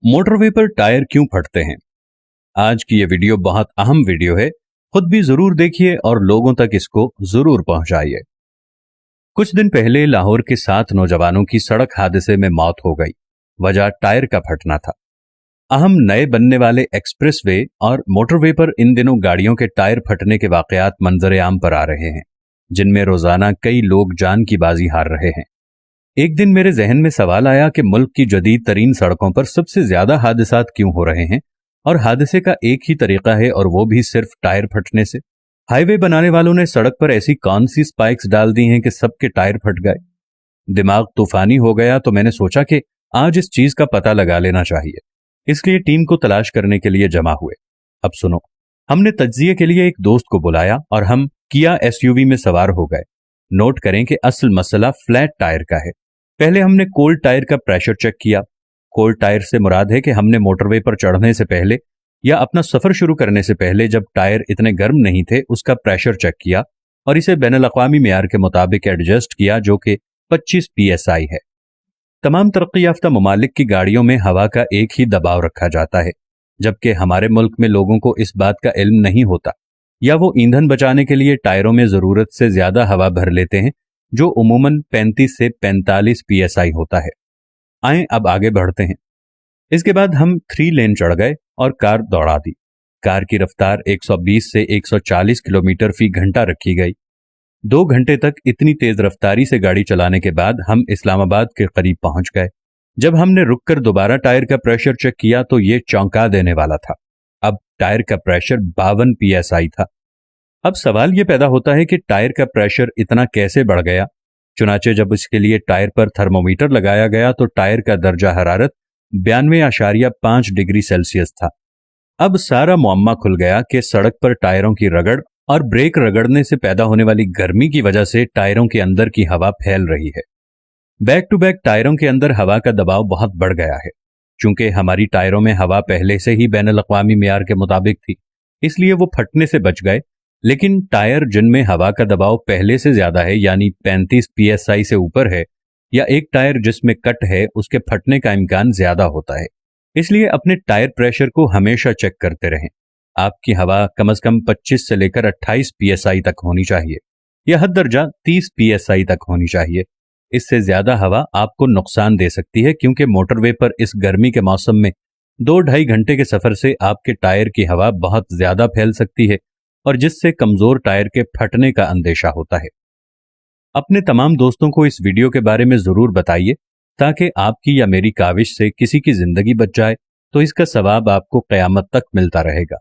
Motorway पर tyre क्यों फटते हैं? आज की ये वीडियो बहुत अहम वीडियो है। खुद भी जरूर देखिए और लोगों तक इसको जरूर पहुंचाइए। कुछ दिन पहले लाहौर के 7 नौजवानों की सड़क हादसे में मौत हो गई। वजह टायर का फटना था। अहम नए बनने वाले एक्सप्रेसवे और मोटरवे पर इन दिनों गाड़ियों के टायर फटने के वाकयात मंजर आम पर आ रहे हैं, जिनमें रोजाना कई लोग जान की बाजी हार रहे हैं। एक दिन मेरे जहन में सवाल आया कि मुल्क की जदीद तरीन सड़कों पर सबसे ज्यादा हादसात क्यों हो रहे हैं, और हादसे का एक ही तरीका है, और वो भी सिर्फ टायर फटने से। हाईवे बनाने वालों ने सड़क पर ऐसी कौन सी स्पाइक्स डाल दी हैं कि सबके टायर फट गए। दिमाग तूफानी हो गया तो मैंने सोचा कि आज इस चीज का पता लगा लेना चाहिए। इसलिए टीम को तलाश करने के लिए जमा हुए। अब सुनो, हमने तज्जिये के लिए एक दोस्त को बुलाया और हम किया एसयूवी में सवार हो गए। नोट करें कि असल मसला फ्लैट टायर का है। पहले हमने कोल्ड टायर का प्रेशर चेक किया। कोल्ड टायर से मुराद है कि हमने मोटरवे पर चढ़ने से पहले या अपना सफर शुरू करने से पहले, जब टायर इतने गर्म नहीं थे, उसका प्रेशर चेक किया और इसे बैनुल-अक़वामी मेयार के मुताबिक एडजस्ट किया, जो कि 25 PSI है। तमाम तरक्की याफ्ता ममालिक की गाड़ियों में हवा का एक ही दबाव रखा जाता है, जबकि हमारे मुल्क में लोगों को इस बात का इल्म नहीं होता, या वो ईंधन बचाने के लिए टायरों में जरूरत से ज्यादा हवा भर लेते हैं, जो उमूमन 35 से 45 PSI होता है। आएं अब आगे बढ़ते हैं। इसके बाद हम 3 लेन चढ़ गए और कार दौड़ा दी। कार की रफ्तार 120 से 140 किलोमीटर फी घंटा रखी गई। 2 घंटे तक इतनी तेज रफ्तारी से गाड़ी चलाने के बाद हम इस्लामाबाद के करीब पहुंच गए। जब हमने रुककर दोबारा टायर का प्रेशर चेक किया तो ये चौंका देने वाला था। अब टायर का प्रेशर 52 PSI था। अब सवाल ये पैदा होता है कि टायर का प्रेशर इतना कैसे बढ़ गया। चुनाचे जब इसके लिए टायर पर थर्मोमीटर लगाया गया तो टायर का दर्जा हरारत 92.5 डिग्री सेल्सियस था। अब सारा मुअम्मा खुल गया कि सड़क पर टायरों की रगड़ और ब्रेक रगड़ने से पैदा होने वाली गर्मी की वजह से टायरों के अंदर की हवा फैल रही है। बैक टू बैक टायरों के अंदर हवा का दबाव बहुत बढ़ गया है। चूंकि हमारी टायरों में हवा पहले से ही बैनुल-अक़वामी मेयार के मुताबिक थी, इसलिए वो फटने से बच गए। लेकिन टायर जिनमें हवा का दबाव पहले से ज्यादा है, यानी 35 PSI से ऊपर है, या एक टायर जिसमें कट है, उसके फटने का इम्कान ज्यादा होता है। इसलिए अपने टायर प्रेशर को हमेशा चेक करते रहें। आपकी हवा कम से कम 25 से लेकर 28 PSI तक होनी चाहिए, या हद दर्जा 30 PSI तक होनी चाहिए। इससे ज्यादा हवा आपको नुकसान दे सकती है, क्योंकि मोटरवे पर इस गर्मी के मौसम में 2-2.5 घंटे के सफर से आपके टायर की हवा बहुत ज्यादा फैल सकती है, और जिससे कमजोर टायर के फटने का अंदेशा होता है। अपने तमाम दोस्तों को इस वीडियो के बारे में जरूर बताइए, ताकि आपकी या मेरी काविश से किसी की जिंदगी बच जाए तो इसका सवाब आपको क़यामत तक मिलता रहेगा।